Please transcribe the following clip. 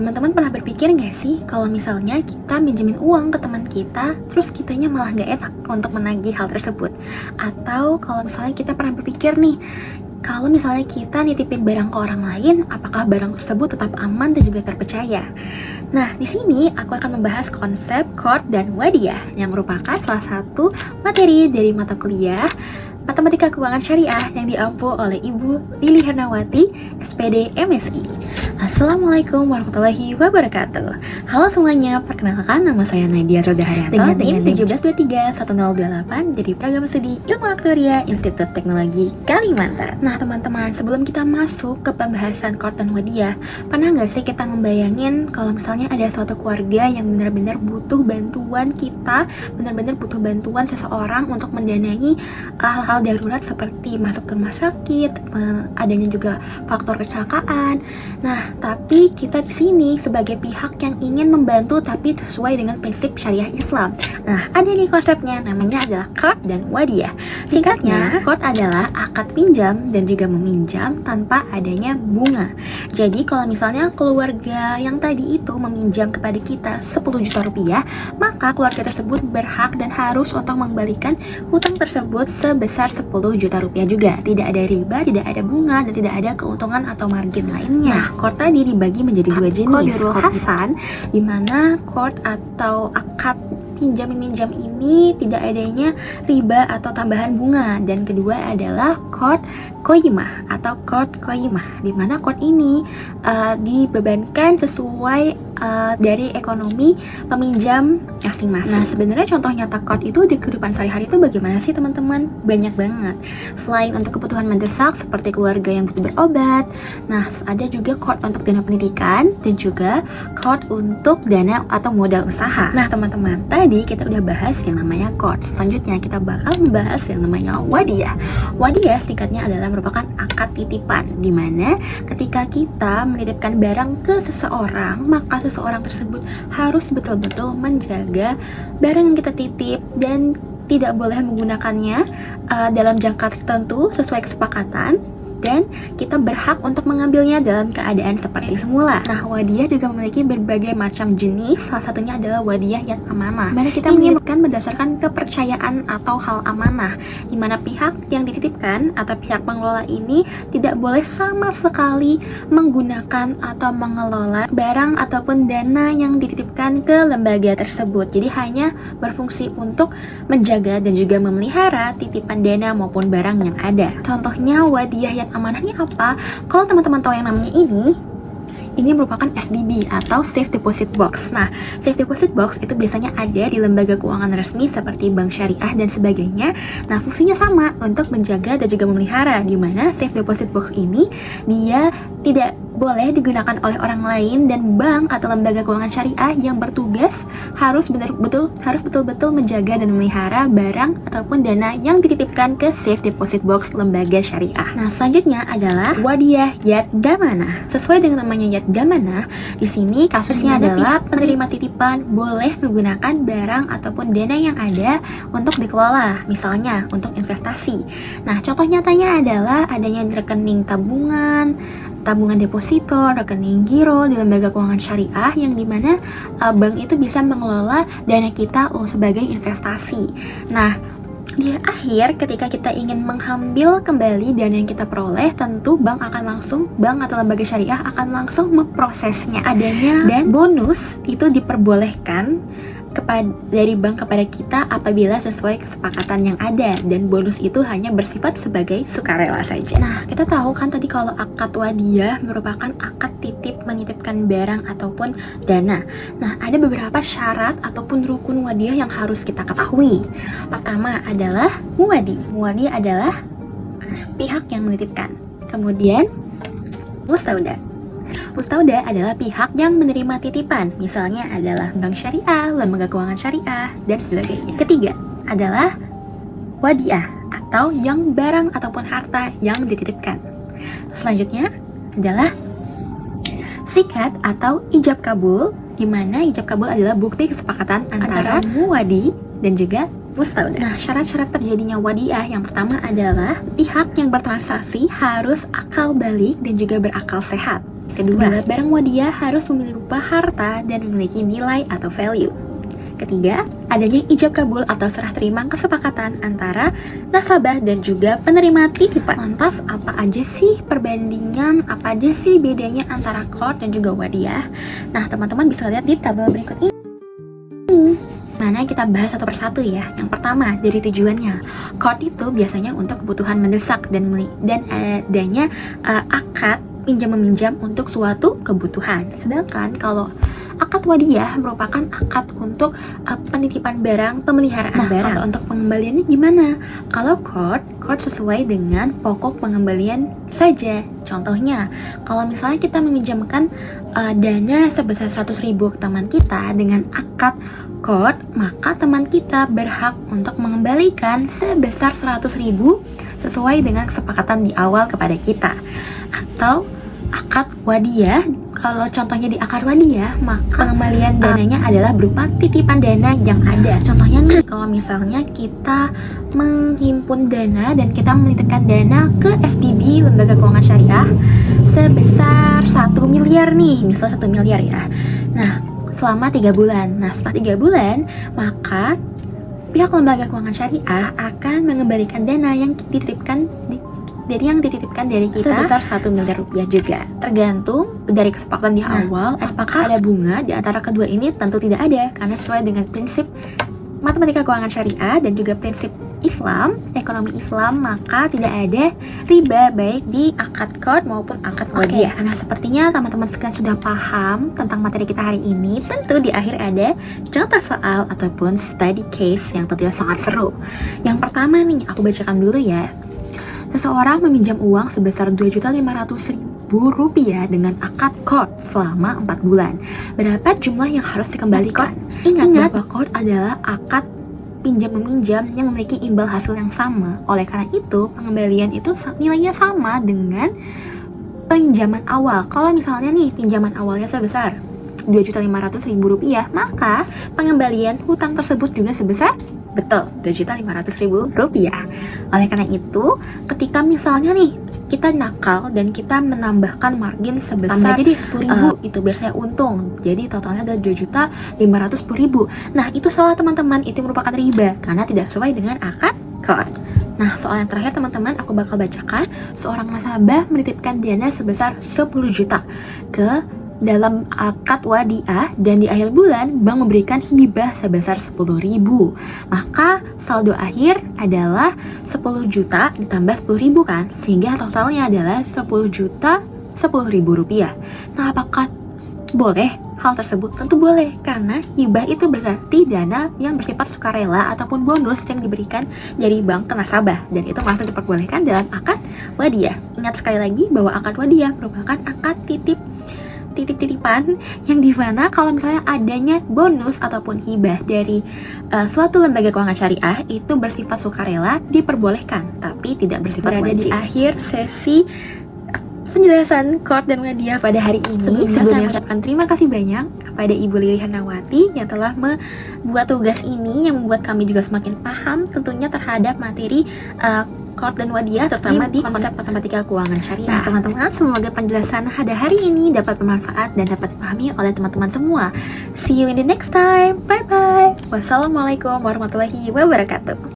teman-teman pernah berpikir nggak sih kalau misalnya kita minjemin uang ke teman kita, terus kitanya malah nggak enak untuk menagih hal tersebut? Atau kalau misalnya kita pernah berpikir nih, kalau misalnya kita nitipin barang ke orang lain, apakah barang tersebut tetap aman dan juga terpercaya? Nah, di sini aku akan membahas konsep qard dan wadiyah yang merupakan salah satu materi dari mata kuliah Matematika Keuangan Syariah yang diampu oleh Ibu Lili Hernawati, SPD MSI. Assalamualaikum warahmatullahi wabarakatuh. Halo semuanya, perkenalkan nama saya Nadia Roda Haryanto dengan NIM 17231028 dari Program Studi Ilmu Aktuaria Institut Teknologi Kalimantan. Nah teman-teman, sebelum kita masuk ke pembahasan qard dan wadiyah, pernah nggak sih kita ngebayangin kalau misalnya ada suatu keluarga yang benar-benar butuh bantuan kita, benar-benar butuh bantuan seseorang untuk mendanai hal-hal darurat seperti masuk ke rumah sakit, adanya juga faktor kecelakaan. Nah, tapi kita di sini sebagai pihak yang ingin membantu tapi sesuai dengan prinsip syariah Islam. Nah, ada nih konsepnya, namanya adalah qard dan wadiyah. Singkatnya, qard adalah akad pinjam dan juga meminjam tanpa adanya bunga. Jadi, kalau misalnya keluarga yang tadi itu meminjam kepada kita 10 juta rupiah, maka keluarga tersebut berhak dan harus untuk mengembalikan hutang tersebut sebesar 10 juta rupiah juga. Tidak ada riba, tidak ada bunga, dan tidak ada keuntungan atau margin lainnya. Nah, qard tadi dibagi menjadi dua jenis. Qadarul Hasan, di mana qard atau akad pinjam-meminjam ini tidak adanya riba atau tambahan bunga, dan kedua adalah qard qayyimah atau qard qayyimah, di mana qard ini dibebankan sesuai dari ekonomi peminjam masing-masing. Nah, sebenarnya contoh nyata qard itu di kehidupan sehari-hari itu bagaimana sih teman-teman? Banyak banget. Selain untuk kebutuhan mendesak seperti keluarga yang butuh berobat, nah ada juga qard untuk dana pendidikan dan juga qard untuk dana atau modal usaha. Nah, teman-teman, tadi kita udah bahas yang namanya qard. Selanjutnya kita bakal membahas yang namanya wadiyah. Wadiyah singkatnya adalah merupakan akad titipan, di mana ketika kita menitipkan barang ke seseorang, maka seseorang tersebut harus betul-betul menjaga barang yang kita titip dan tidak boleh menggunakannya dalam jangka tertentu sesuai kesepakatan, dan kita berhak untuk mengambilnya dalam keadaan seperti semula. Nah, wadiyah juga memiliki berbagai macam jenis. Salah satunya adalah wadiyah yang amanah, mana kita menitipkan berdasarkan kepercayaan atau hal amanah, di mana pihak yang dititipkan atau pihak pengelola ini tidak boleh sama sekali menggunakan atau mengelola barang ataupun dana yang dititipkan ke lembaga tersebut. Jadi hanya berfungsi untuk menjaga dan juga memelihara titipan dana maupun barang yang ada. Contohnya wadiyah yang amanahnya apa? Kalau teman-teman tahu yang namanya ini merupakan SDB atau Safe Deposit Box. Nah, Safe Deposit Box itu biasanya ada di lembaga keuangan resmi seperti bank syariah dan sebagainya. Nah, fungsinya sama untuk menjaga dan juga memelihara, di mana Safe Deposit Box ini dia tidak boleh digunakan oleh orang lain, dan bank atau lembaga keuangan syariah yang bertugas harus betul-betul menjaga dan memelihara barang ataupun dana yang dititipkan ke Safe Deposit Box lembaga syariah. Nah, selanjutnya adalah wadiyah yad damanah. Sesuai dengan namanya yad damanah, di sini kasusnya adalah penerima titipan boleh menggunakan barang ataupun dana yang ada untuk dikelola, misalnya untuk investasi. Nah, contoh nyatanya adalah adanya rekening tabungan deposito, rekening giro di lembaga keuangan syariah, yang dimana bank itu bisa mengelola dana kita sebagai investasi. Nah, di akhir ketika kita ingin mengambil kembali dana yang kita peroleh, tentu bank atau lembaga syariah akan langsung memprosesnya. Adanya dan bonus itu diperbolehkan dari bank kepada kita apabila sesuai kesepakatan yang ada, dan bonus itu hanya bersifat sebagai sukarela saja. Nah, kita tahu kan tadi kalau akad wadiyah merupakan akad menitipkan barang ataupun dana. Nah, ada beberapa syarat ataupun rukun wadiyah yang harus kita ketahui. Pertama adalah muwadi. Muwadi adalah pihak yang menitipkan. Kemudian mustauda. Mustauda adalah pihak yang menerima titipan, misalnya adalah bank syariah, lembaga keuangan syariah, dan sebagainya. Ketiga adalah wadiyah atau yang barang ataupun harta yang dititipkan. Selanjutnya adalah sikat atau ijab kabul, di mana ijab kabul adalah bukti kesepakatan antara muwadi dan juga mustauda. Nah, syarat-syarat terjadinya wadiyah yang pertama adalah pihak yang bertransaksi harus akal balik dan juga berakal sehat. Kedua, barang wadiah harus memiliki rupa harta dan memiliki nilai atau value. Ketiga, adanya ijab kabul atau serah terima kesepakatan antara nasabah dan juga penerima titipan. Lantas, apa aja sih perbandingan, apa aja sih bedanya antara qard dan juga wadiah? Nah, teman-teman bisa lihat di tabel berikut ini. Mana kita bahas satu persatu ya. Yang pertama, dari tujuannya. Qard itu biasanya untuk kebutuhan mendesak dan adanya akad pinjam-meminjam untuk suatu kebutuhan. Sedangkan kalau akad wadiah merupakan akad untuk penitipan barang, pemeliharaan barang. Kalau untuk pengembaliannya gimana? Kalau qard sesuai dengan pokok pengembalian saja. Contohnya, kalau misalnya kita meminjamkan dana sebesar 100.000 ke teman kita dengan akad qard, maka teman kita berhak untuk mengembalikan sebesar 100.000 sesuai dengan kesepakatan di awal kepada kita. Atau akad wadiah, kalau contohnya di akad wadiah, maka pengembalian dananya adalah berupa titipan dana yang ada. Contohnya nih, kalau misalnya kita menghimpun dana dan kita menitipkan dana ke SDB, Lembaga Keuangan Syariah, sebesar 1 miliar nih, misal 1 miliar ya. Nah, selama 3 bulan. Nah, setelah 3 bulan, maka pihak Lembaga Keuangan Syariah akan mengembalikan dana yang dititipkan dari kita sebesar 1 miliar rupiah juga. Tergantung dari kesepakatan di awal, apakah ada bunga di antara kedua ini? Tentu tidak ada, karena sesuai dengan prinsip matematika keuangan syariah dan juga prinsip Islam, ekonomi Islam, maka tidak ada riba baik di akad qard maupun akad wadiah. Nah, sepertinya teman-teman sekalian sudah paham tentang materi kita hari ini. Tentu di akhir ada contoh soal ataupun study case yang tentunya sangat seru. Yang pertama nih, aku bacakan dulu ya. Seseorang meminjam uang sebesar 2.500.000 rupiah dengan akad qard selama 4 bulan. Berapa jumlah yang harus dikembalikan? Ingat bahwa qard adalah akad pinjam-meminjam yang memiliki imbal hasil yang sama. Oleh karena itu, pengembalian itu nilainya sama dengan pinjaman awal. Kalau misalnya nih, pinjaman awalnya sebesar 2.500.000 rupiah, maka pengembalian hutang tersebut juga sebesar 2.500.000 rupiah. Oleh karena itu, ketika misalnya nih kita nakal dan kita menambahkan margin sebesar jadi 10.000, itu biar saya untung. Jadi totalnya ada 2.510.000. Nah, itu salah teman-teman, itu merupakan riba karena tidak sesuai dengan akad qard. Nah, soal yang terakhir teman-teman, aku bakal bacakan. Seorang nasabah menitipkan dana sebesar 10 juta ke dalam akad wadiah dan di akhir bulan bank memberikan hibah sebesar 10.000. Maka saldo akhir adalah 10 juta ditambah 10.000 kan, sehingga totalnya adalah 10 juta 10.000 rupiah. Nah, apakah boleh hal tersebut? Tentu boleh, karena hibah itu berarti dana yang bersifat sukarela ataupun bonus yang diberikan dari bank ke nasabah, dan itu masih diperbolehkan dalam akad wadiah. Ingat sekali lagi bahwa akad wadiah merupakan akad titipan yang dimana kalau misalnya adanya bonus ataupun hibah dari suatu lembaga keuangan syariah itu bersifat sukarela diperbolehkan, tapi tidak bersifat wajib. Di akhir sesi penjelasan qard dan wadiah pada hari ini, sebelumnya saya mengucapkan terima kasih banyak kepada Ibu Lili Hernawati yang telah membuat tugas ini, yang membuat kami juga semakin paham tentunya terhadap materi qard dan wadiah, terutama di konsep matematika keuangan syariah. Nah, teman-teman, semoga penjelasan pada hari ini dapat bermanfaat dan dapat dipahami oleh teman-teman semua. See you in the next time. Bye-bye. Wassalamualaikum warahmatullahi wabarakatuh.